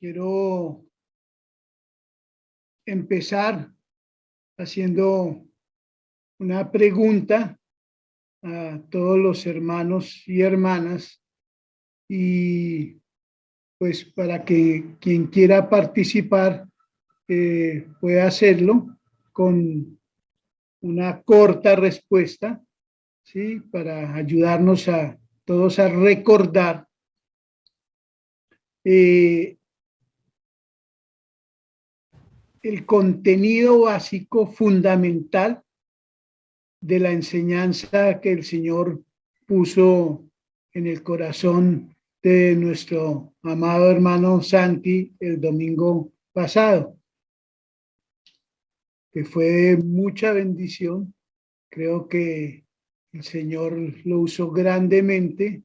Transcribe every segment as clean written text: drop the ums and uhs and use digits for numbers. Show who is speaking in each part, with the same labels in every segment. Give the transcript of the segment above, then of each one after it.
Speaker 1: Quiero empezar haciendo una pregunta a todos los hermanos y hermanas y pues para que quien quiera participar pueda hacerlo con una corta respuesta, ¿sí? Para ayudarnos a todos a recordar el contenido básico fundamental de la enseñanza que el Señor puso en el corazón de nuestro amado hermano Santi el domingo pasado, que fue de mucha bendición. Creo que el Señor lo usó grandemente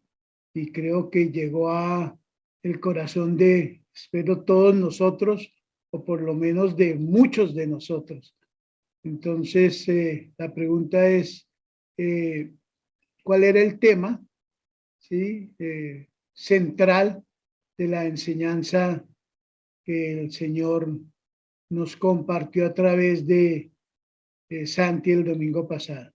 Speaker 1: y creo que llegó a el corazón de, espero, todos nosotros, o por lo menos de muchos de nosotros. Entonces, la pregunta es, ¿cuál era el tema, ¿sí? Central de la enseñanza que el Señor nos compartió a través de Santi el domingo pasado?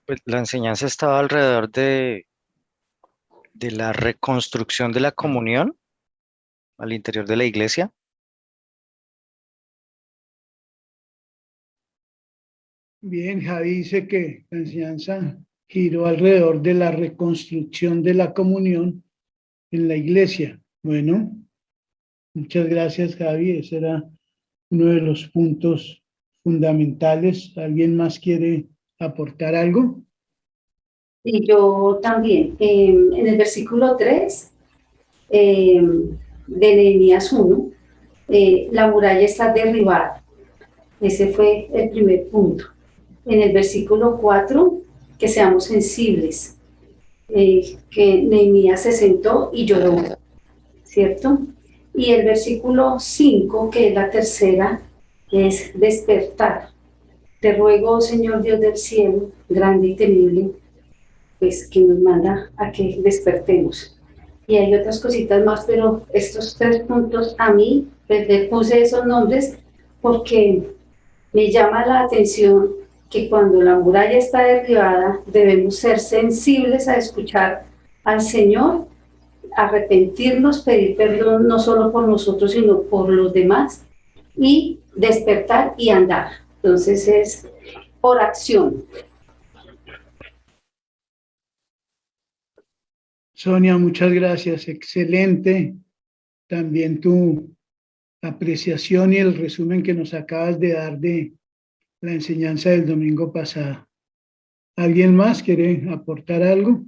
Speaker 2: Pues la enseñanza estaba alrededor de la reconstrucción de la comunión al interior de la iglesia.
Speaker 1: Bien, Javi dice que la enseñanza giró alrededor de la reconstrucción de la comunión en la iglesia. Bueno, muchas gracias, Javi. Ese era uno de los puntos fundamentales. ¿Alguien más quiere aportar algo?
Speaker 3: Y yo también, en el versículo 3 de Nehemías 1, la muralla está derribada. Ese fue el primer punto. En el versículo 4, que seamos sensibles, que Nehemías se sentó y lloró, ¿cierto? Y el versículo 5, que es la tercera, es despertar. Te ruego, Señor Dios del cielo, grande y temible, pues que nos manda a que despertemos. Y hay otras cositas más, pero estos 3 puntos a mí, pues le puse esos nombres porque me llama la atención que cuando la muralla está derribada debemos ser sensibles a escuchar al Señor, arrepentirnos, pedir perdón no solo por nosotros sino por los demás y despertar y andar. Entonces es por acción.
Speaker 1: Sonia, muchas gracias. Excelente también tu apreciación y el resumen que nos acabas de dar de la enseñanza del domingo pasado. ¿Alguien más quiere aportar algo?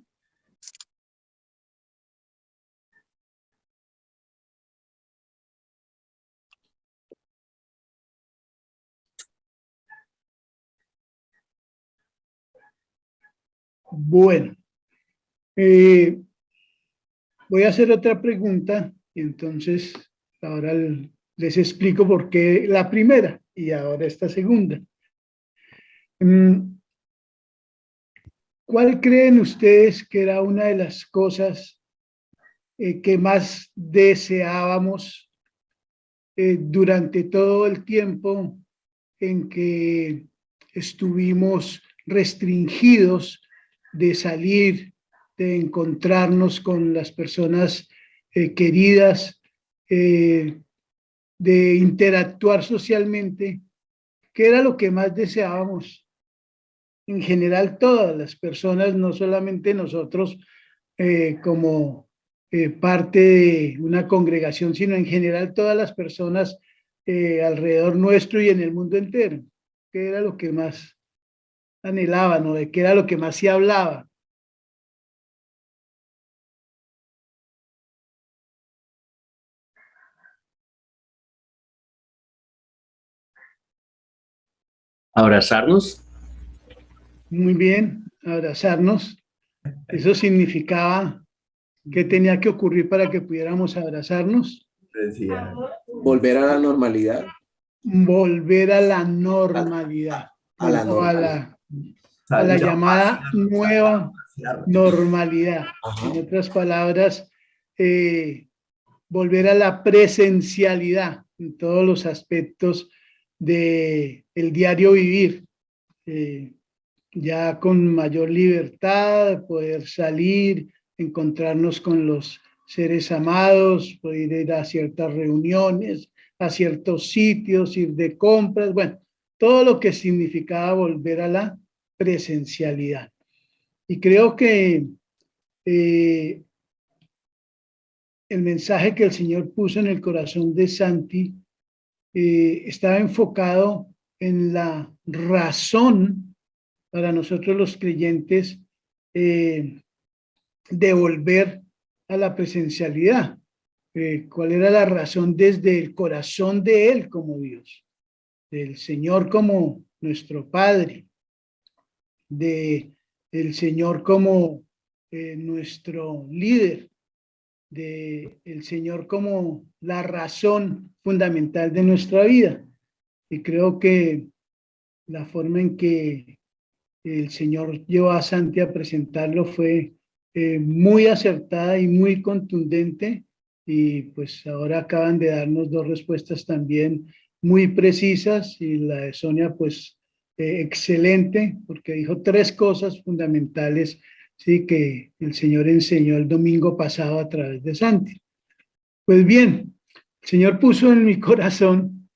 Speaker 1: Bueno, voy a hacer otra pregunta y entonces ahora les explico por qué la primera y ahora esta segunda. ¿Cuál creen ustedes que era una de las cosas que más deseábamos durante todo el tiempo en que estuvimos restringidos de salir, de encontrarnos con las personas queridas, de interactuar socialmente? ¿Qué era lo que más deseábamos? En general, todas las personas, no solamente nosotros como parte de una congregación, sino en general todas las personas alrededor nuestro y en el mundo entero. ¿Qué era lo que más anhelaban o de qué era lo que más se hablaba?
Speaker 4: Abrazarnos.
Speaker 1: Muy bien, abrazarnos. Eso significaba que tenía que ocurrir para que pudiéramos abrazarnos.
Speaker 5: decía, volver a la normalidad.
Speaker 1: Volver a la normalidad,
Speaker 5: A la
Speaker 1: o a
Speaker 5: normalidad.
Speaker 1: la
Speaker 5: Ya
Speaker 1: llamada nueva normalidad.
Speaker 5: Ajá.
Speaker 1: En otras palabras, volver a la presencialidad en todos los aspectos del diario vivir, ya con mayor libertad, poder salir, encontrarnos con los seres amados, poder ir a ciertas reuniones, a ciertos sitios, ir de compras, bueno, todo lo que significaba volver a la presencialidad. Y creo que el mensaje que el Señor puso en el corazón de Santi estaba enfocado en la razón para nosotros los creyentes de volver a la presencialidad. ¿Cuál era la razón desde el corazón de Él como Dios? Del Señor como nuestro Padre, del Señor como nuestro líder, del Señor como la razón fundamental de nuestra vida. Y creo que la forma en que el Señor llevó a Santi a presentarlo fue muy acertada y muy contundente, y pues ahora acaban de darnos dos respuestas también muy precisas, y la de Sonia pues excelente, porque dijo tres cosas fundamentales, sí, que el Señor enseñó el domingo pasado a través de Santi. Pues bien, el Señor puso en mi corazón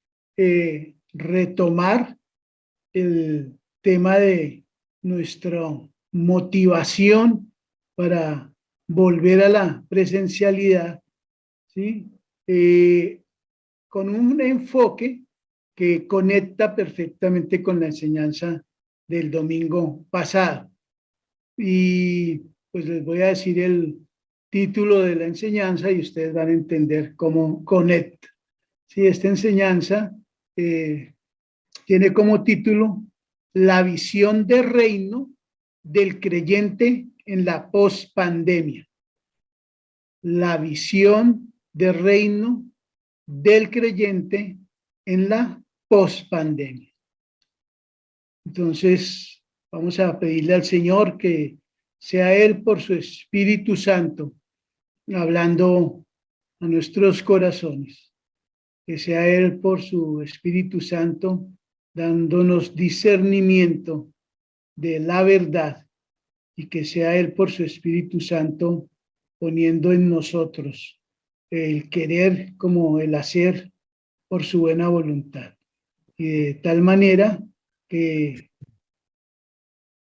Speaker 1: retomar el tema de nuestra motivación para volver a la presencialidad, ¿sí? Con un enfoque que conecta perfectamente con la enseñanza del domingo pasado. Y pues les voy a decir el título de la enseñanza y ustedes van a entender cómo conecta. Sí, esta enseñanza tiene como título La visión de reino del creyente en la pospandemia. La visión de reino del creyente en la pospandemia. Entonces, vamos a pedirle al Señor que sea Él por su Espíritu Santo hablando a nuestros corazones, que sea Él por su Espíritu Santo dándonos discernimiento de la verdad, y que sea Él por su Espíritu Santo poniendo en nosotros el querer como el hacer por su buena voluntad. Y de tal manera que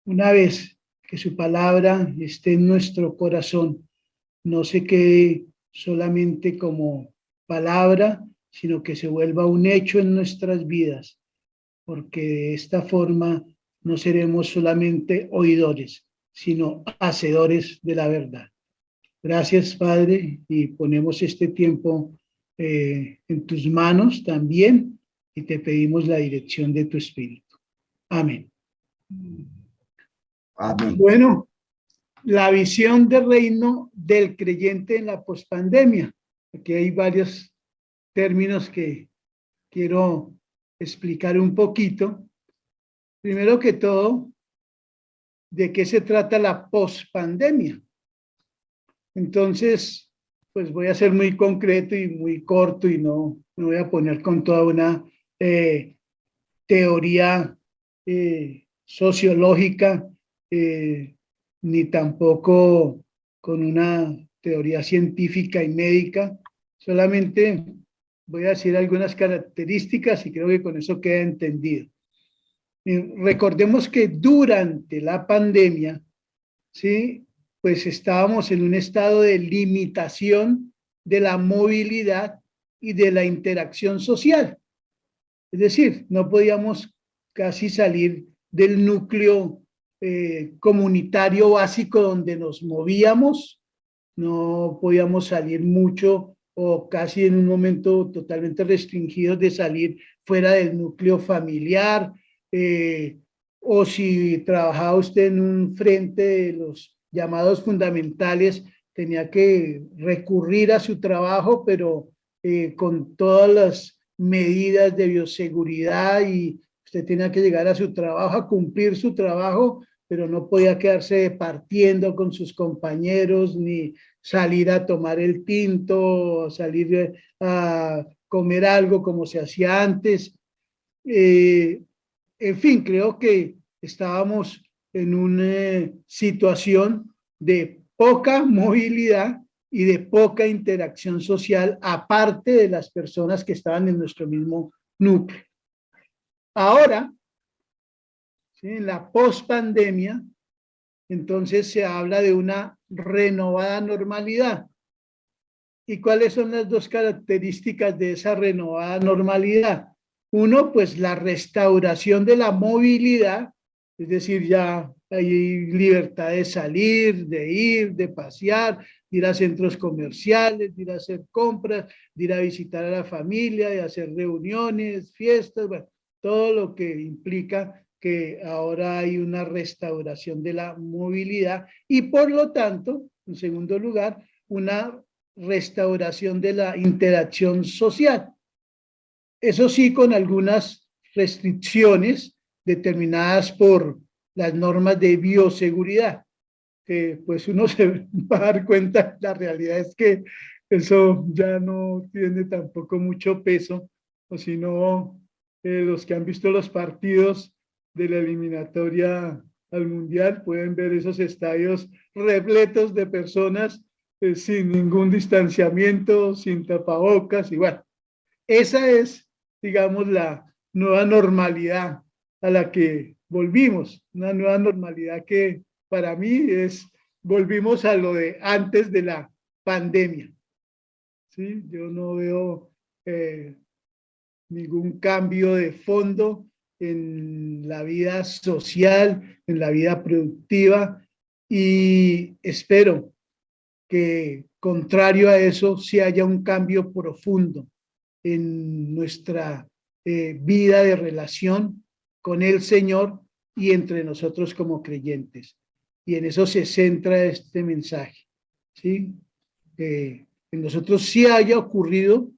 Speaker 1: una vez que su palabra esté en nuestro corazón, no se quede solamente como palabra, sino que se vuelva un hecho en nuestras vidas, porque de esta forma no seremos solamente oidores, sino hacedores de la verdad. Gracias, Padre, y ponemos este tiempo en tus manos también, y te pedimos la dirección de tu Espíritu. Amén.
Speaker 5: Amén.
Speaker 1: Bueno, la visión del reino del creyente en la pospandemia. Aquí hay varios términos que quiero explicar un poquito. Primero que todo, ¿de qué se trata la pospandemia? Entonces, pues voy a ser muy concreto y muy corto, y no me voy a poner con toda una teoría sociológica, ni tampoco con una teoría científica y médica. Solamente voy a decir algunas características y creo que con eso queda entendido. Recordemos que durante la pandemia, ¿sí?, pues estábamos en un estado de limitación de la movilidad y de la interacción social. Es decir, no podíamos casi salir del núcleo comunitario básico donde nos movíamos, no podíamos salir mucho o casi en un momento totalmente restringidos de salir fuera del núcleo familiar, o si trabajaba usted en un frente de los llamados fundamentales, tenía que recurrir a su trabajo, pero con todas las medidas de bioseguridad y usted tenía que llegar a su trabajo, a cumplir su trabajo, pero no podía quedarse partiendo con sus compañeros ni salir a tomar el tinto, salir a comer algo como se hacía antes. En fin, creo que estábamos en una situación de poca movilidad y de poca interacción social, aparte de las personas que estaban en nuestro mismo núcleo. Ahora, ¿sí?, en la pospandemia, entonces se habla de una renovada normalidad. ¿Y cuáles son las dos características de esa renovada normalidad? Uno, pues la restauración de la movilidad, es decir, ya hay libertad de salir, de ir, de pasear, de ir a centros comerciales, de ir a hacer compras, de ir a visitar a la familia, de hacer reuniones, fiestas, bueno, todo lo que implica que ahora hay una restauración de la movilidad y por lo tanto, en segundo lugar, una restauración de la interacción social. Eso sí, con algunas restricciones determinadas por las normas de bioseguridad, que pues uno se va a dar cuenta, la realidad es que eso ya no tiene tampoco mucho peso, o si no, los que han visto los partidos de la eliminatoria al Mundial pueden ver esos estadios repletos de personas sin ningún distanciamiento, sin tapabocas, y bueno, esa es, digamos, la nueva normalidad a la que volvimos, una nueva normalidad que para mí volvimos a lo de antes de la pandemia. ¿Sí? Yo no veo ningún cambio de fondo en la vida social, en la vida productiva, y espero que, contrario a eso, sí haya un cambio profundo en nuestra vida de relación con el Señor y entre nosotros como creyentes. Y en eso se centra este mensaje, ¿sí? En nosotros sí haya ocurrido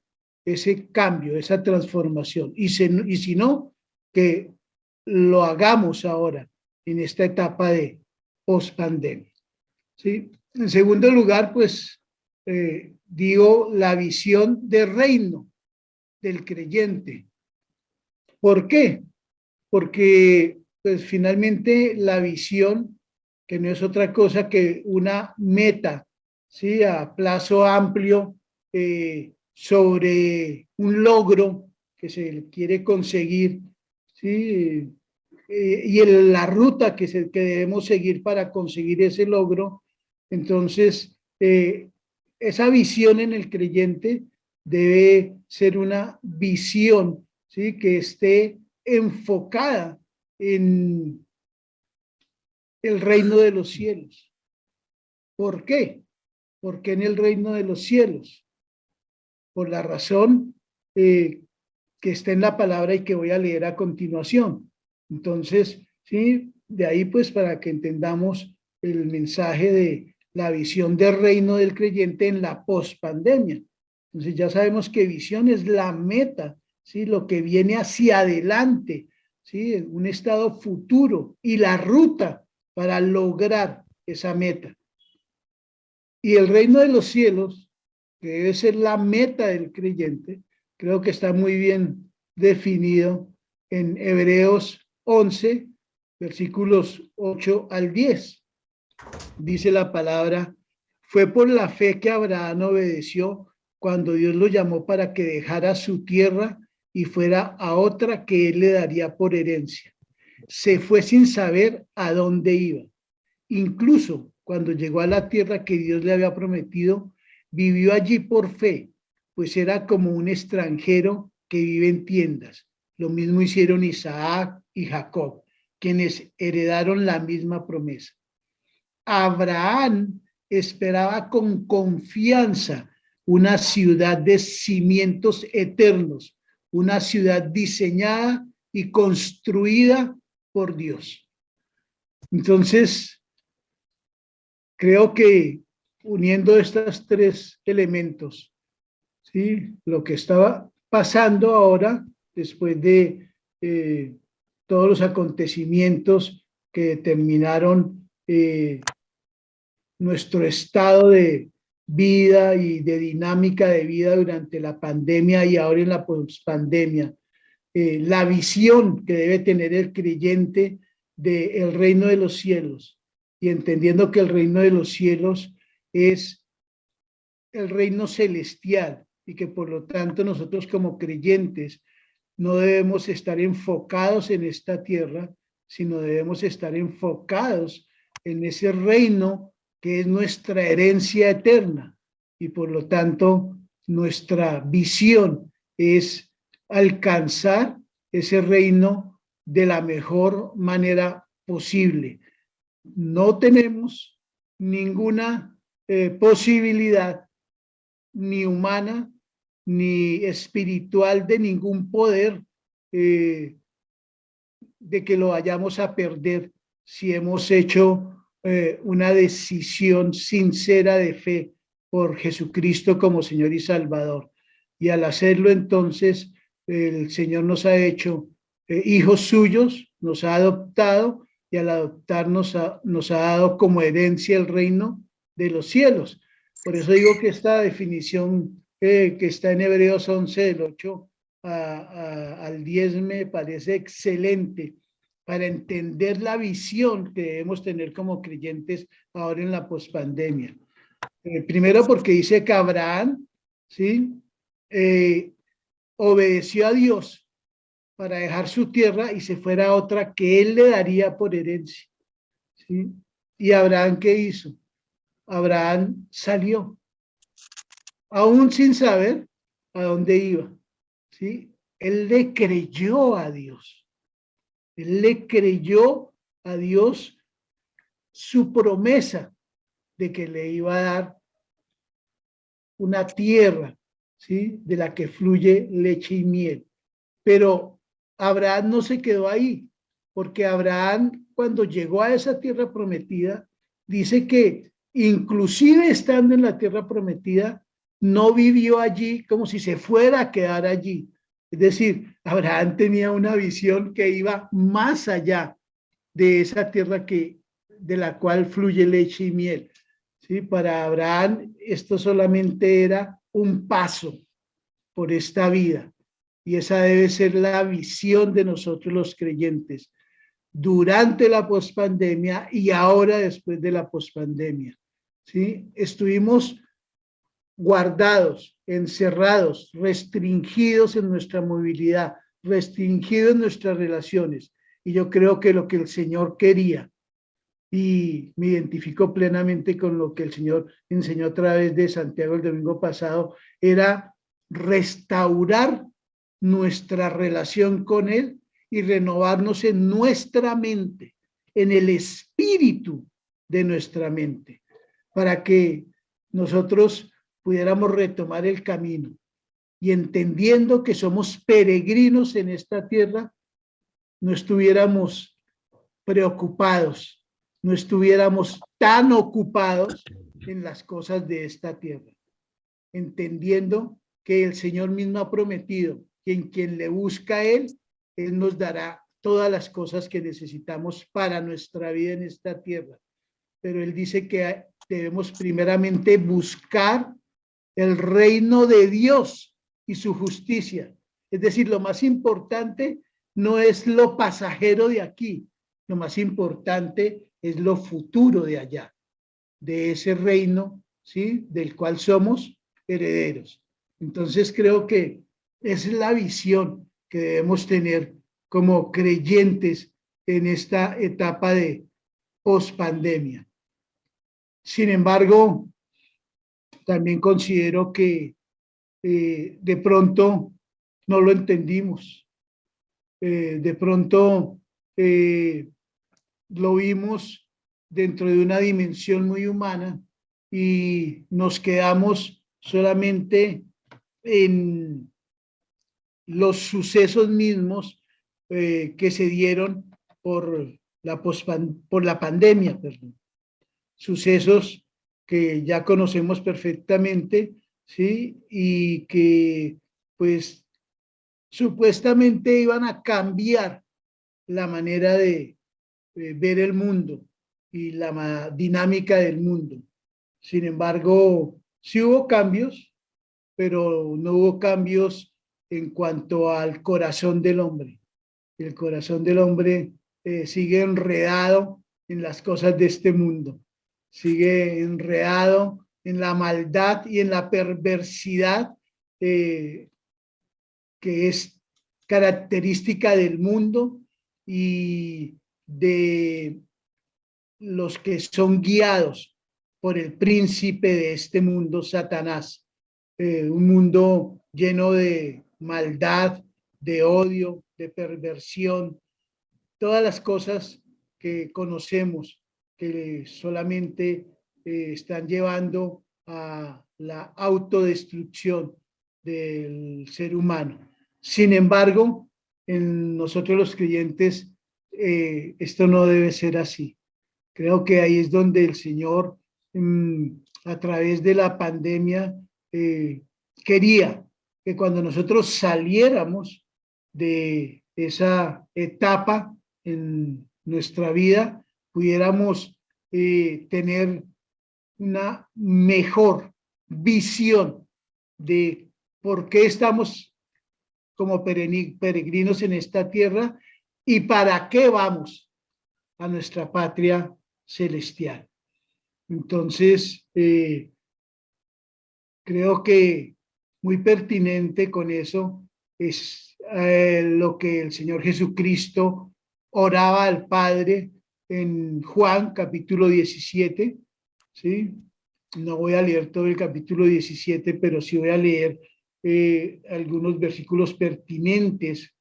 Speaker 1: ese cambio, esa transformación. Y si no, que lo hagamos ahora, en esta etapa de pospandemia, ¿sí? En segundo lugar, pues, digo, la visión de reino del creyente. ¿Por qué? Porque pues finalmente la visión, que no es otra cosa que una meta, ¿sí?, a plazo amplio sobre un logro que se quiere conseguir, ¿sí?, y la ruta que debemos seguir para conseguir ese logro. Entonces, esa visión en el creyente debe ser una visión, ¿sí?, que esté enfocada en el reino de los cielos. ¿Por qué? Porque en el reino de los cielos, por la razón que está en la palabra y que voy a leer a continuación. Entonces, sí, de ahí pues para que entendamos el mensaje de la visión del reino del creyente en la pospandemia. Entonces ya sabemos que visión es la meta, ¿sí?, lo que viene hacia adelante, ¿sí?, un estado futuro y la ruta para lograr esa meta. Y el reino de los cielos, que debe ser la meta del creyente, creo que está muy bien definido en Hebreos 11, versículos 8 al 10. Dice la palabra: fue por la fe que Abraham obedeció cuando Dios lo llamó para que dejara su tierra y fuera a otra que él le daría por herencia. Se fue sin saber a dónde iba. Incluso cuando llegó a la tierra que Dios le había prometido, vivió allí por fe, pues era como un extranjero que vive en tiendas. Lo mismo hicieron Isaac y Jacob, quienes heredaron la misma promesa. Abraham esperaba con confianza una ciudad de cimientos eternos, una ciudad diseñada y construida por Dios. Entonces, creo que uniendo estos tres elementos, ¿sí? Lo que estaba pasando ahora, después de todos los acontecimientos que determinaron nuestro estado de vida y de dinámica de vida durante la pandemia y ahora en la pospandemia. La visión que debe tener el creyente del reino de los cielos, y entendiendo que el reino de los cielos es el reino celestial y que por lo tanto nosotros como creyentes no debemos estar enfocados en esta tierra, sino debemos estar enfocados en ese reino que es nuestra herencia eterna, y por lo tanto nuestra visión es alcanzar ese reino de la mejor manera posible. No tenemos ninguna posibilidad, ni humana, ni espiritual, de ningún poder de que lo vayamos a perder si hemos hecho una decisión sincera de fe por Jesucristo como Señor y Salvador. Y al hacerlo, entonces, el Señor nos ha hecho hijos suyos, nos ha adoptado, y al adoptarnos nos ha dado como herencia el reino de los cielos. Por eso digo que esta definición que está en Hebreos 11, del 8 al 10, me parece excelente para entender la visión que debemos tener como creyentes ahora en la pospandemia. Primero porque dice que Abraham, ¿sí? Obedeció a Dios para dejar su tierra y se fuera a otra que él le daría por herencia, ¿sí? ¿Y Abraham qué hizo? Abraham salió, aún sin saber a dónde iba, ¿sí? Él le creyó a Dios. Él le creyó a Dios su promesa de que le iba a dar una tierra, ¿sí? De la que fluye leche y miel. Pero Abraham no se quedó ahí, porque Abraham, cuando llegó a esa tierra prometida, dice que inclusive estando en la tierra prometida, no vivió allí como si se fuera a quedar allí. Es decir, Abraham tenía una visión que iba más allá de esa tierra de la cual fluye leche y miel. ¿Sí? Para Abraham esto solamente era un paso por esta vida, y esa debe ser la visión de nosotros los creyentes durante la pospandemia y ahora después de la pospandemia. ¿Sí? Estuvimos guardados, encerrados, restringidos en nuestra movilidad, restringidos en nuestras relaciones, y yo creo que lo que el Señor quería, y me identifico plenamente con lo que el Señor enseñó a través de Santiago el domingo pasado, era restaurar nuestra relación con Él y renovarnos en nuestra mente, en el espíritu de nuestra mente, para que nosotros pudiéramos retomar el camino y, entendiendo que somos peregrinos en esta tierra, no estuviéramos preocupados, no estuviéramos tan ocupados en las cosas de esta tierra, entendiendo que el Señor mismo ha prometido que en quien le busca a Él nos dará todas las cosas que necesitamos para nuestra vida en esta tierra. Pero Él dice que debemos primeramente buscar el reino de Dios y su justicia. Es decir, lo más importante no es lo pasajero de aquí, lo más importante es lo futuro de allá, de ese reino, ¿sí? Del cual somos herederos. Entonces creo que esa es la visión que debemos tener como creyentes en esta etapa de pospandemia. Sin embargo, también considero que de pronto no lo entendimos. De pronto lo vimos dentro de una dimensión muy humana y nos quedamos solamente en los sucesos mismos que se dieron por la pandemia, perdón. Sucesos que ya conocemos perfectamente, ¿sí? Y que pues supuestamente iban a cambiar la manera de ver el mundo y la dinámica del mundo. Sin embargo, sí hubo cambios, pero no hubo cambios en cuanto al corazón del hombre. El corazón del hombre sigue enredado en las cosas de este mundo, sigue enredado en la maldad y en la perversidad eh, que es característica del mundo y de los que son guiados por el príncipe de este mundo, Satanás. Un mundo lleno de maldad, de odio, de perversión, todas las cosas que conocemos que solamente están llevando a la autodestrucción del ser humano. Sin embargo, en nosotros los creyentes, esto no debe ser así. Creo que ahí es donde el Señor, a través de la pandemia, quería que cuando nosotros saliéramos de esa etapa en nuestra vida, pudiéramos tener una mejor visión de por qué estamos como peregrinos en esta tierra y para qué vamos a nuestra patria celestial. Entonces, creo que muy pertinente con eso es lo que el Señor Jesucristo oraba al Padre en Juan capítulo 17, ¿sí? No voy a leer todo el capítulo 17, pero sí voy a leer algunos versículos pertinentes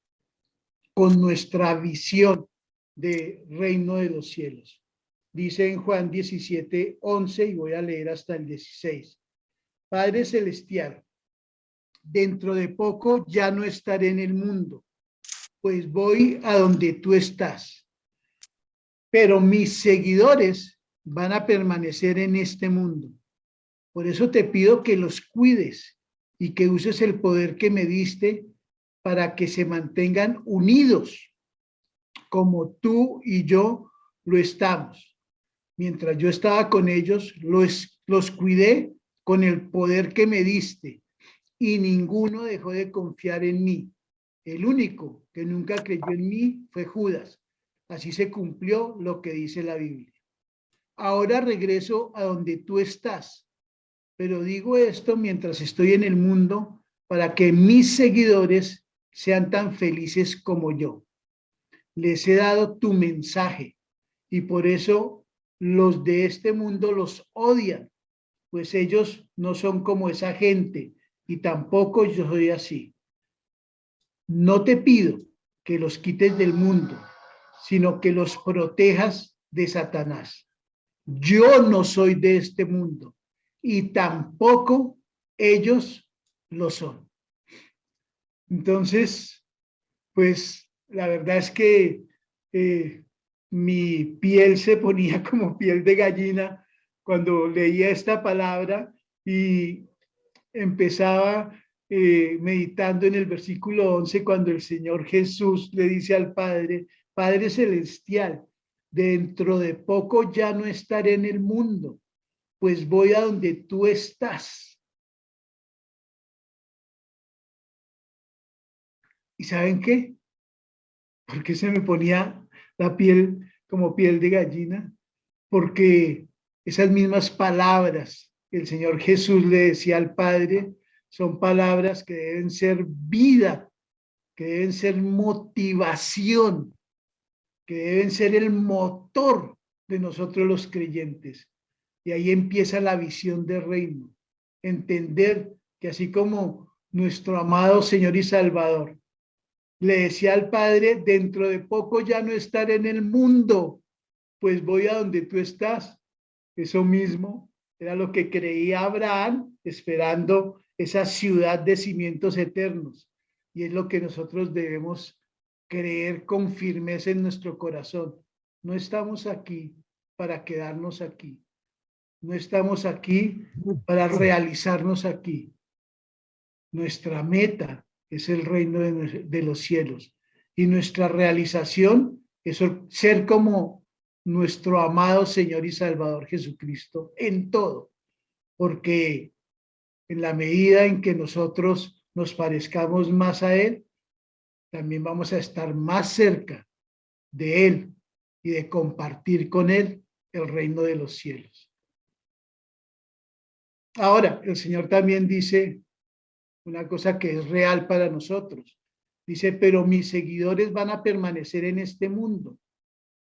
Speaker 1: con nuestra visión de reino de los cielos. Dice en Juan 17, 11, y voy a leer hasta el 16. Padre Celestial, dentro de poco ya no estaré en el mundo, pues voy a donde tú estás. Pero mis seguidores van a permanecer en este mundo. Por eso te pido que los cuides y que uses el poder que me diste para que se mantengan unidos como tú y yo lo estamos. Mientras yo estaba con ellos, los cuidé con el poder que me diste y ninguno dejó de confiar en mí. El único que nunca creyó en mí fue Judas. Así se cumplió lo que dice la Biblia. Ahora regreso a donde tú estás, pero digo esto mientras estoy en el mundo para que mis seguidores sean tan felices como yo. Les he dado tu mensaje y por eso los de este mundo los odian, pues ellos no son como esa gente y tampoco yo soy así. No te pido que los quites del mundo, sino que los protejas de Satanás. Yo no soy de este mundo y tampoco ellos lo son. Entonces, pues la verdad es que mi piel se ponía como piel de gallina cuando leía esta palabra y empezaba meditando en el versículo 11 cuando el Señor Jesús le dice al Padre, Padre Celestial, dentro de poco ya no estaré en el mundo, pues voy a donde tú estás. ¿Y saben qué? ¿Por qué se me ponía la piel como piel de gallina? Porque esas mismas palabras que el Señor Jesús le decía al Padre son palabras que deben ser vida, que deben ser motivación, que deben ser el motor de nosotros los creyentes. Y ahí empieza la visión del reino. Entender que así como nuestro amado Señor y Salvador le decía al Padre, dentro de poco ya no estaré en el mundo, pues voy a donde tú estás. Eso mismo era lo que creía Abraham, esperando esa ciudad de cimientos eternos. Y es lo que nosotros debemos creer con firmeza en nuestro corazón. No estamos aquí para quedarnos aquí. No estamos aquí para realizarnos aquí. Nuestra meta es el reino de los cielos. Y nuestra realización es ser como nuestro amado Señor y Salvador Jesucristo en todo. Porque en la medida en que nosotros nos parezcamos más a Él, también vamos a estar más cerca de Él y de compartir con Él el reino de los cielos. Ahora, el Señor también dice una cosa que es real para nosotros. Dice, pero mis seguidores van a permanecer en este mundo.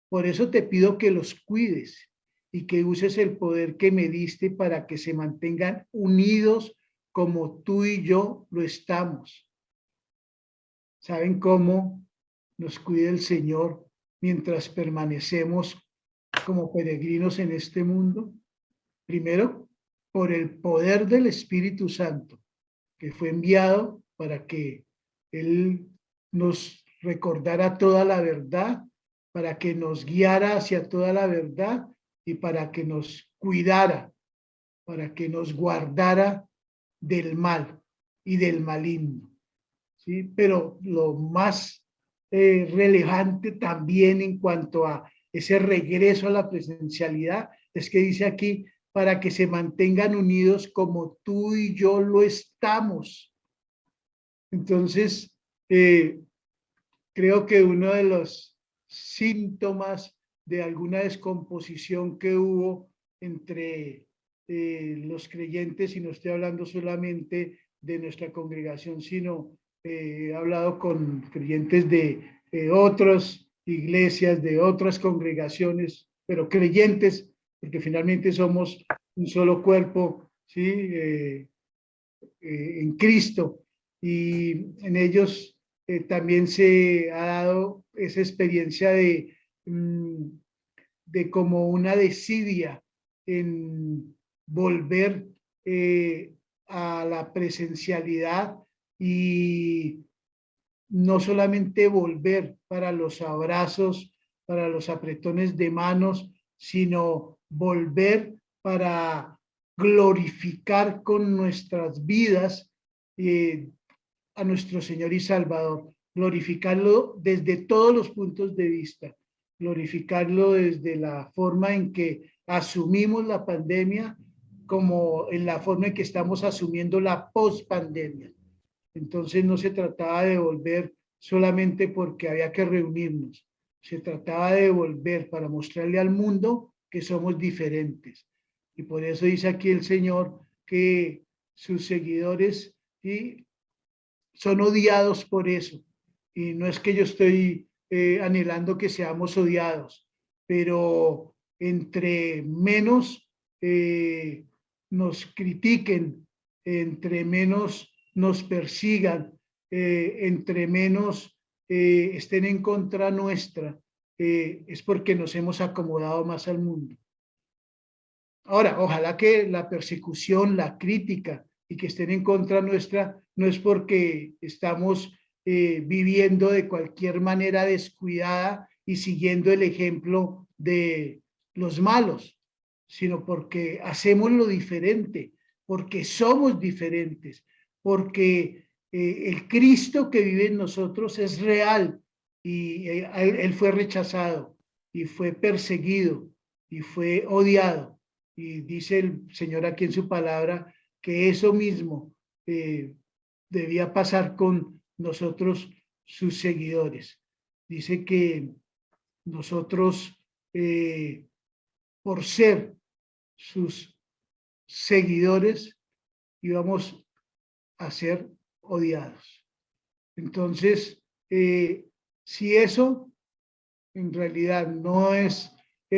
Speaker 1: Por eso te pido que los cuides y que uses el poder que me diste para que se mantengan unidos como tú y yo lo estamos. ¿Saben cómo nos cuida el Señor mientras permanecemos como peregrinos en este mundo? Primero, por el poder del Espíritu Santo, que fue enviado para que Él nos recordara toda la verdad, para que nos guiara hacia toda la verdad y para que nos cuidara, para que nos guardara del mal y del maligno. ¿Sí? Pero lo más relevante también en cuanto a ese regreso a la presencialidad es que dice aquí, para que se mantengan unidos como tú y yo lo estamos. Entonces, creo que uno de los síntomas de alguna descomposición que hubo entre los creyentes, y no estoy hablando solamente de nuestra congregación, sino he hablado con creyentes de otras iglesias, de otras congregaciones, pero creyentes, porque finalmente somos un solo cuerpo, ¿sí? En Cristo, y en ellos también se ha dado esa experiencia de como una desidia en volver a la presencialidad y no solamente volver para los abrazos, para los apretones de manos, sino volver para glorificar con nuestras vidas a nuestro Señor y Salvador, glorificarlo desde todos los puntos de vista, glorificarlo desde la forma en que asumimos la pandemia, como en la forma en que estamos asumiendo la pospandemia. Entonces no se trataba de volver solamente porque había que reunirnos, se trataba de volver para mostrarle al mundo que somos diferentes. Y por eso dice aquí el Señor que sus seguidores ¿sí? son odiados por eso. Y no es que yo estoy anhelando que seamos odiados, pero entre menos nos critiquen, entre menos nos persigan, entre menos estén en contra nuestra, es porque nos hemos acomodado más al mundo. Ahora, ojalá que la persecución, la crítica y que estén en contra nuestra no es porque estamos viviendo de cualquier manera descuidada y siguiendo el ejemplo de los malos, sino porque hacemos lo diferente, porque somos diferentes, porque el Cristo que vive en nosotros es real y él fue rechazado y fue perseguido y fue odiado. Y dice el Señor aquí en su palabra que eso mismo debía pasar con nosotros, sus seguidores. Dice que nosotros, por ser sus seguidores, íbamos a ser odiados. Entonces, si eso en realidad no es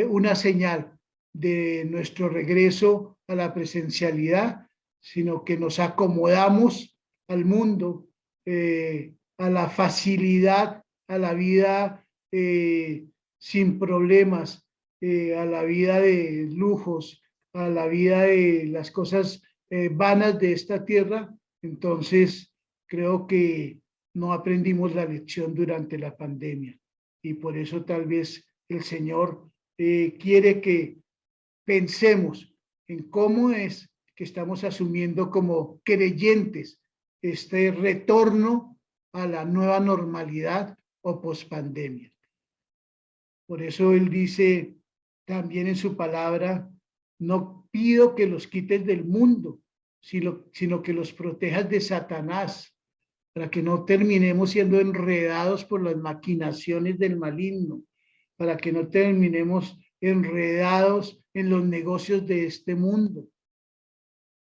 Speaker 1: una señal de nuestro regreso a la presencialidad, sino que nos acomodamos al mundo, a la facilidad, a la vida sin problemas, a la vida de lujos, a la vida de las cosas vanas de esta tierra. Entonces, creo que no aprendimos la lección durante la pandemia y por eso tal vez el Señor quiere que pensemos en cómo es que estamos asumiendo como creyentes este retorno a la nueva normalidad o pospandemia. Por eso él dice también en su palabra, no pido que los quites del mundo, sino que los protejas de Satanás, para que no terminemos siendo enredados por las maquinaciones del maligno, para que no terminemos enredados en los negocios de este mundo.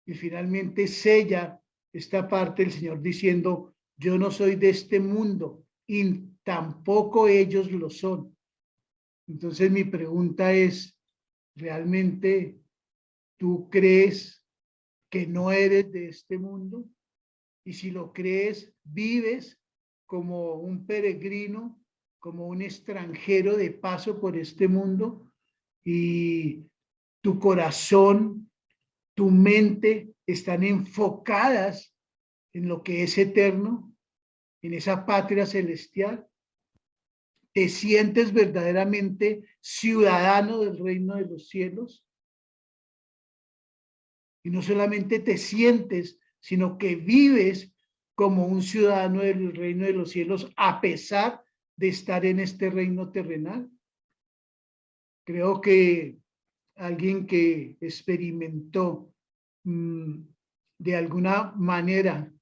Speaker 1: Y finalmente sella esta parte el Señor diciendo, yo no soy de este mundo y tampoco ellos lo son. Entonces mi pregunta es, ¿realmente tú crees que no eres de este mundo? Y si lo crees, vives como un peregrino, como un extranjero de paso por este mundo, y tu corazón, tu mente están enfocadas en lo que es eterno, en esa patria celestial. ¿Te sientes verdaderamente ciudadano del reino de los cielos? Y no solamente te sientes, sino que vives como un ciudadano del reino de los cielos a pesar de estar en este reino terrenal. Creo que alguien que experimentó de alguna manera,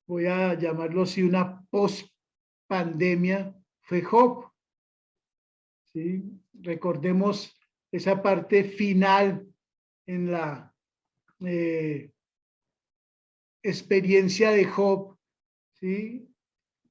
Speaker 1: voy a llamarlo así, una post-pandemia, fue Job. ¿Sí? Recordemos esa parte final en la experiencia de Job, ¿sí?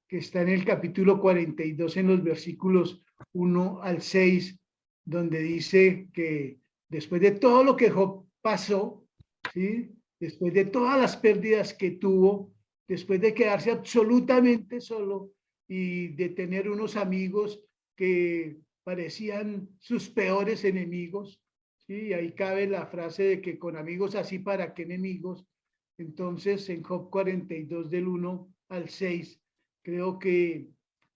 Speaker 1: Que está en el capítulo 42, en los versículos 1 al 6, donde dice que después de todo lo que Job pasó, ¿sí? Después de todas las pérdidas que tuvo, después de quedarse absolutamente solo y de tener unos amigos que parecían sus peores enemigos, ¿sí? Ahí cabe la frase de que con amigos así, ¿para qué enemigos? Entonces, en Job 42, del 1 al 6, creo que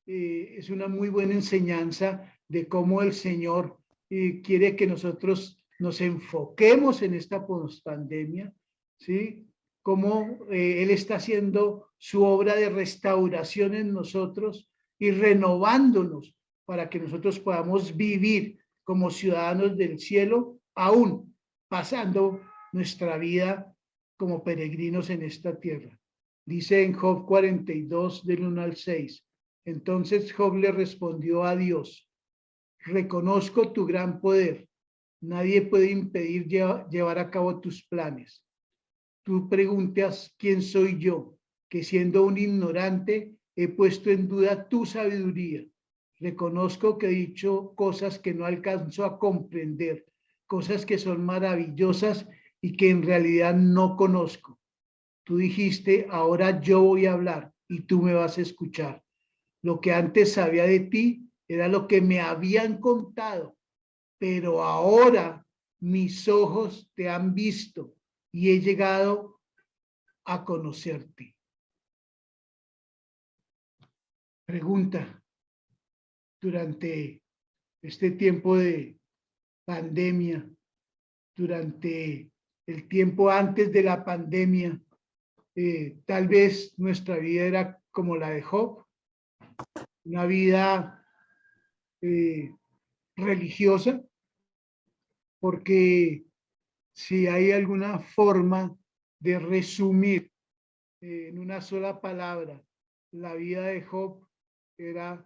Speaker 1: es una muy buena enseñanza de cómo el Señor quiere que nosotros nos enfoquemos en esta pospandemia, ¿sí? Cómo Él está haciendo su obra de restauración en nosotros y renovándonos para que nosotros podamos vivir como ciudadanos del cielo, aún pasando nuestra vida como peregrinos en esta tierra. Dice en Job 42, del 1 al 6. Entonces Job le respondió a Dios, reconozco tu gran poder. Nadie puede impedir llevar a cabo tus planes. Tú preguntas, ¿quién soy yo? Que siendo un ignorante he puesto en duda tu sabiduría. Reconozco que he dicho cosas que no alcanzo a comprender, cosas que son maravillosas y que en realidad no conozco. Tú dijiste, ahora yo voy a hablar y tú me vas a escuchar. Lo que antes sabía de ti era lo que me habían contado, pero ahora mis ojos te han visto y he llegado a conocerte. Pregunta, durante este tiempo de pandemia, durante el tiempo antes de la pandemia, tal vez nuestra vida era como la de Job, una vida religiosa, porque si hay alguna forma de resumir en una sola palabra la vida de Job, era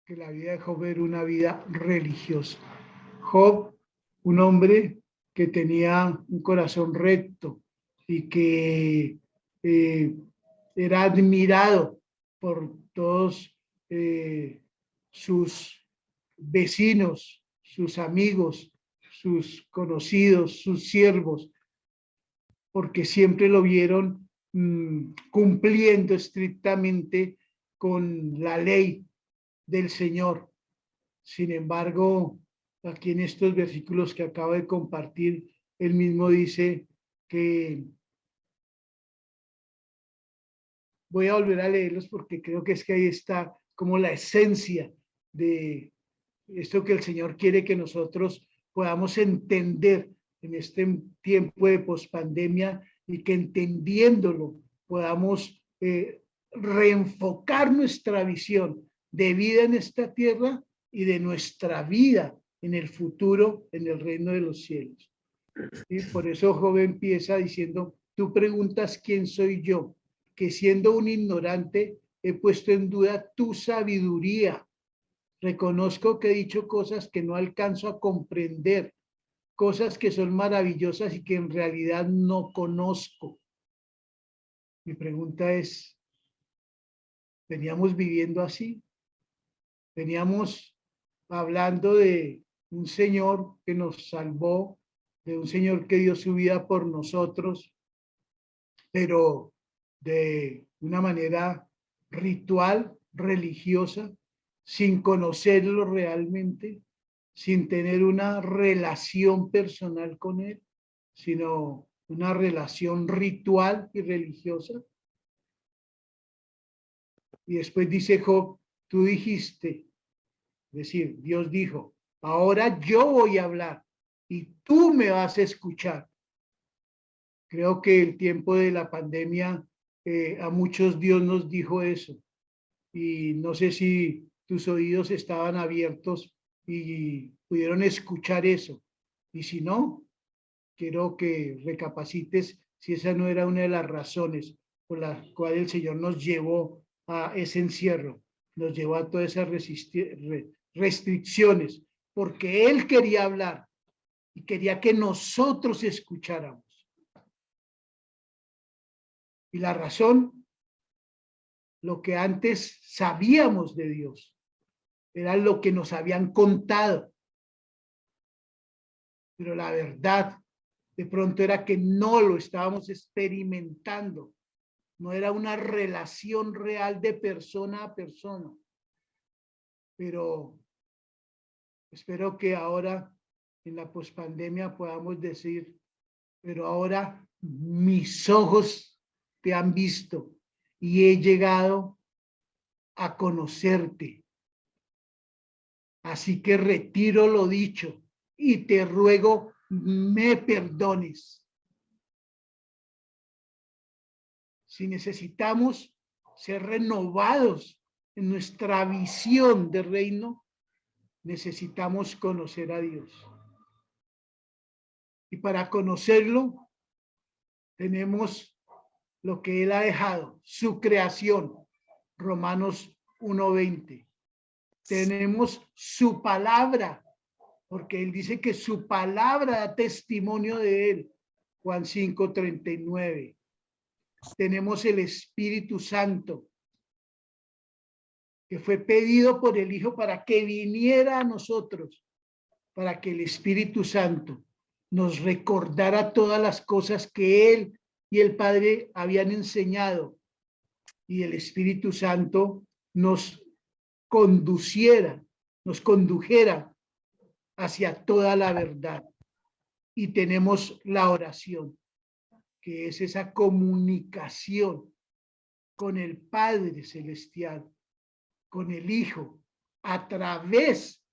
Speaker 1: que la vida de Job era una vida religiosa. Job, un hombre que tenía un corazón recto y que era admirado por todos sus vecinos, sus amigos, sus conocidos, sus siervos, porque siempre lo vieron cumpliendo estrictamente con la ley del Señor. Sin embargo, aquí en estos versículos que acabo de compartir, él mismo dice que voy a volver a leerlos porque creo que es que ahí está como la esencia de esto que el Señor quiere que nosotros podamos entender en este tiempo de pospandemia y que entendiéndolo podamos reenfocar nuestra visión de vida en esta tierra y de nuestra vida en el futuro, en el reino de los cielos. Y por eso Job empieza diciendo, tú preguntas quién soy yo, que siendo un ignorante he puesto en duda tu sabiduría. Reconozco que he dicho cosas que no alcanzo a comprender, cosas que son maravillosas y que en realidad no conozco. Mi pregunta es, ¿veníamos viviendo así? ¿Veníamos hablando de un Señor que nos salvó, de un Señor que dio su vida por nosotros, pero de una manera ritual, religiosa, sin conocerlo realmente, sin tener una relación personal con Él, sino una relación ritual y religiosa? Y después dice Job, tú dijiste, es decir, Dios dijo, ahora yo voy a hablar y tú me vas a escuchar. Creo que el tiempo de la pandemia, a muchos Dios nos dijo eso. Y no sé si tus oídos estaban abiertos y pudieron escuchar eso. Y si no, quiero que recapacites si esa no era una de las razones por las cuales el Señor nos llevó a ese encierro, nos llevó a todas esas restricciones, porque Él quería hablar y quería que nosotros escucháramos. Y la razón, lo que antes sabíamos de Dios, era lo que nos habían contado. Pero la verdad, de pronto era que no lo estábamos experimentando. No era una relación real de persona a persona. Pero espero que ahora, en la pospandemia, podamos decir, pero ahora mis ojos te han visto y he llegado a conocerte. Así que retiro lo dicho y te ruego me perdones. Si necesitamos ser renovados en nuestra visión de reino, necesitamos conocer a Dios. Y para conocerlo, tenemos lo que Él ha dejado, su creación, Romanos 1:20. Tenemos su palabra, porque Él dice que su palabra da testimonio de Él, Juan 5:39. Tenemos el Espíritu Santo, que fue pedido por el Hijo para que viniera a nosotros, para que el Espíritu Santo nos recordara todas las cosas que Él y el Padre habían enseñado, y el Espíritu Santo nos condujera hacia toda la verdad. Y tenemos la oración, que es esa comunicación con el Padre Celestial, con el Hijo, a través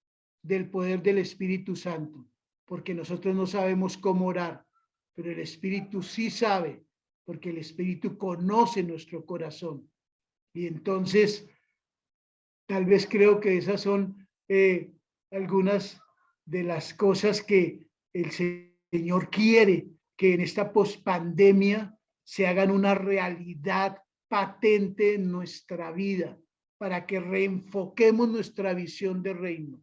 Speaker 1: del poder del Espíritu Santo, porque nosotros no sabemos cómo orar, pero el Espíritu sí sabe, porque el Espíritu conoce nuestro corazón. Y entonces, tal vez creo que esas son algunas de las cosas que el Señor quiere que en esta pospandemia se hagan una realidad patente en nuestra vida, para que reenfoquemos nuestra visión de reino.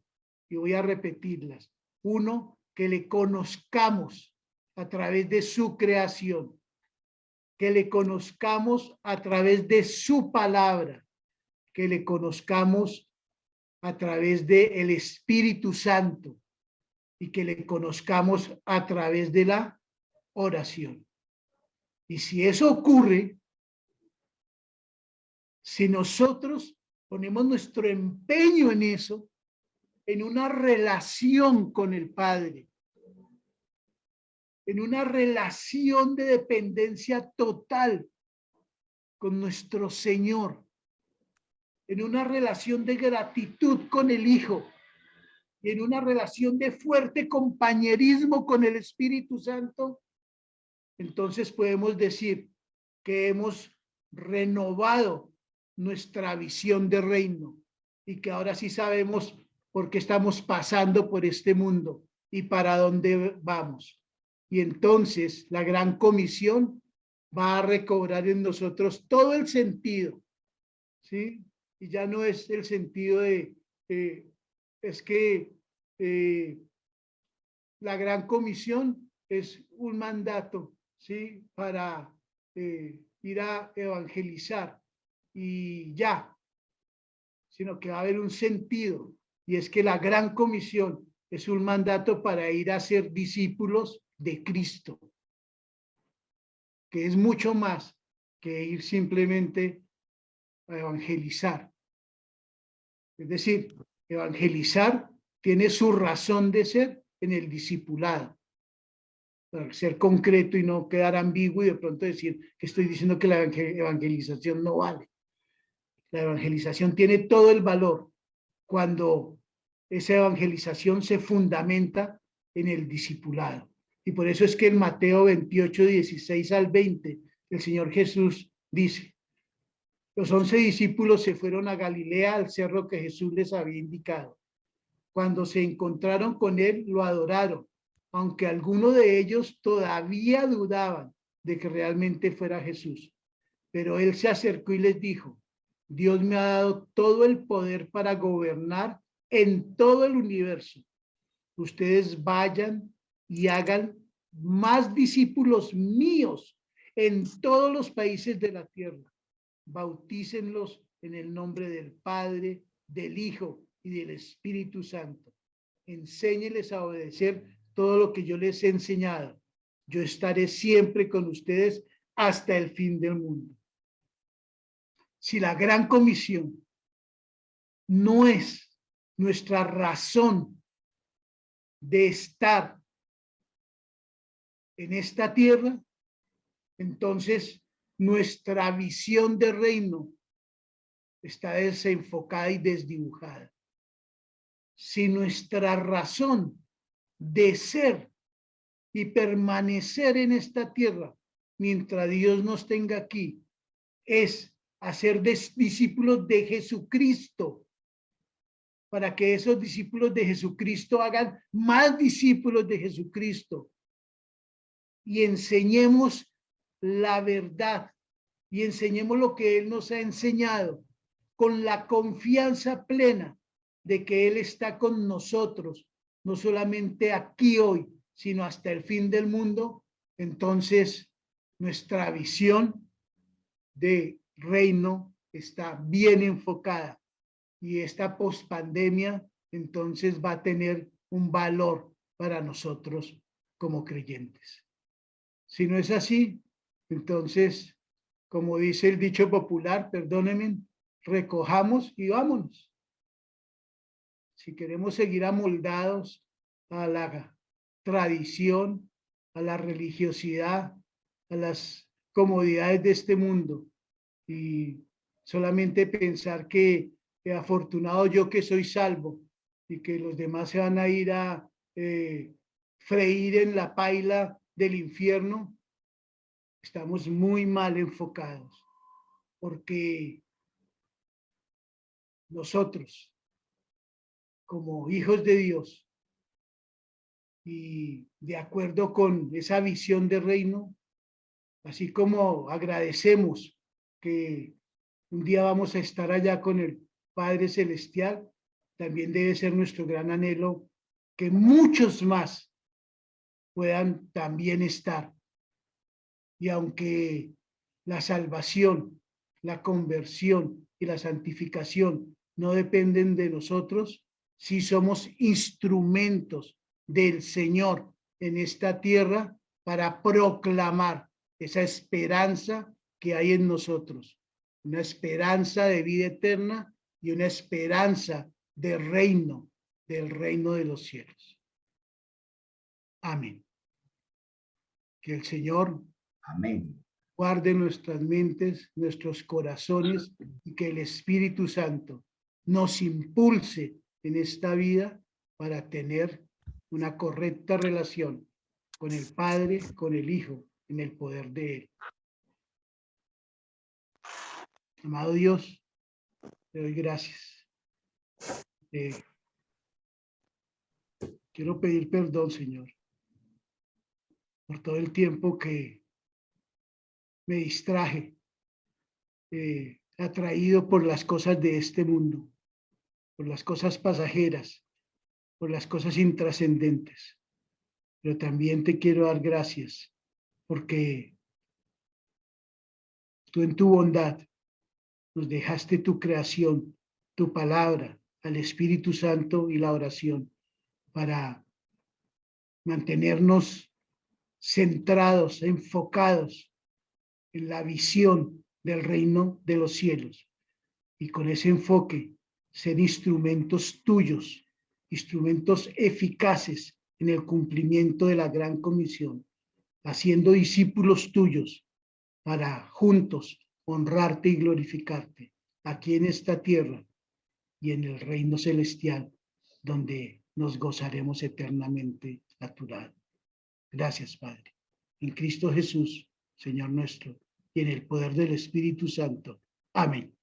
Speaker 1: Y voy a repetirlas. Uno, que le conozcamos a través de su creación, que le conozcamos a través de su palabra, que le conozcamos a través del Espíritu Santo y que le conozcamos a través de la oración. Y si eso ocurre, si nosotros ponemos nuestro empeño en eso, en una relación con el Padre, en una relación de dependencia total con nuestro Señor, en una relación de gratitud con el Hijo, y en una relación de fuerte compañerismo con el Espíritu Santo, entonces podemos decir que hemos renovado nuestra visión de reino y que ahora sí sabemos por qué estamos pasando por este mundo y para dónde vamos. Y entonces la gran comisión va a recobrar en nosotros todo el sentido, ¿sí? Y ya no es el sentido de, es que la gran comisión es un mandato, ¿sí? Para ir a evangelizar y ya, sino que va a haber un sentido, y es que la gran comisión es un mandato para ir a ser discípulos de Cristo, que es mucho más que ir simplemente a evangelizar. Es decir, evangelizar tiene su razón de ser en el discipulado, para ser concreto y no quedar ambiguo y de pronto decir que estoy diciendo que la evangelización no vale. La evangelización tiene todo el valor cuando esa evangelización se fundamenta en el discipulado. Y por eso es que en Mateo 28, 16 al 20, el Señor Jesús dice: los 11 discípulos se fueron a Galilea, al cerro que Jesús les había indicado. Cuando se encontraron con él, lo adoraron, aunque algunos de ellos todavía dudaban de que realmente fuera Jesús. Pero él se acercó y les dijo: Dios me ha dado todo el poder para gobernar en todo el universo. Ustedes vayan y hagan más discípulos míos en todos los países de la tierra. Bautícenlos en el nombre del Padre, del Hijo y del Espíritu Santo. Enséñeles a obedecer todo lo que yo les he enseñado. Yo estaré siempre con ustedes hasta el fin del mundo. Si la gran comisión no es nuestra razón de estar en esta tierra, entonces nuestra visión de reino está desenfocada y desdibujada. Si nuestra razón de ser y permanecer en esta tierra mientras Dios nos tenga aquí es hacer discípulos de Jesucristo, para que esos discípulos de Jesucristo hagan más discípulos de Jesucristo y enseñemos la verdad y enseñemos lo que Él nos ha enseñado con la confianza plena de que Él está con nosotros, no solamente aquí hoy, sino hasta el fin del mundo. Entonces nuestra visión de reino está bien enfocada y esta pospandemia entonces va a tener un valor para nosotros como creyentes. Si no es así, entonces, como dice el dicho popular, perdónenme, recojamos y vámonos. Si queremos seguir amoldados a la tradición, a la religiosidad, a las comodidades de este mundo y solamente pensar que afortunado yo que soy salvo y que los demás se van a ir a freír en la paila del infierno, estamos muy mal enfocados, porque nosotros, como hijos de Dios, y de acuerdo con esa visión de reino, así como agradecemos que un día vamos a estar allá con el Padre Celestial, también debe ser nuestro gran anhelo que muchos más puedan también estar. Y aunque la salvación, la conversión y la santificación no dependen de nosotros, sí somos instrumentos del Señor en esta tierra para proclamar esa esperanza que hay en nosotros, una esperanza de vida eterna y una esperanza de reino, del reino de los cielos. Amén. Que el Señor
Speaker 6: Amén.
Speaker 1: guarde nuestras mentes, nuestros corazones, y que el Espíritu Santo nos impulse en esta vida para tener una correcta relación con el Padre, con el Hijo, en el poder de Él. Amado Dios, te doy gracias. Quiero pedir perdón, Señor, por todo el tiempo que me distraje, atraído por las cosas de este mundo, por las cosas pasajeras, por las cosas intrascendentes. Pero también te quiero dar gracias porque tú en tu bondad nos dejaste tu creación, tu palabra, al Espíritu Santo y la oración para mantenernos centrados, enfocados en la visión del reino de los cielos. Y con ese enfoque, ser instrumentos tuyos, instrumentos eficaces en el cumplimiento de la gran comisión, haciendo discípulos tuyos para juntos honrarte y glorificarte aquí en esta tierra y en el reino celestial, donde nos gozaremos eternamente a tu lado. Gracias, Padre. En Cristo Jesús, Señor nuestro, y en el poder del Espíritu Santo. Amén.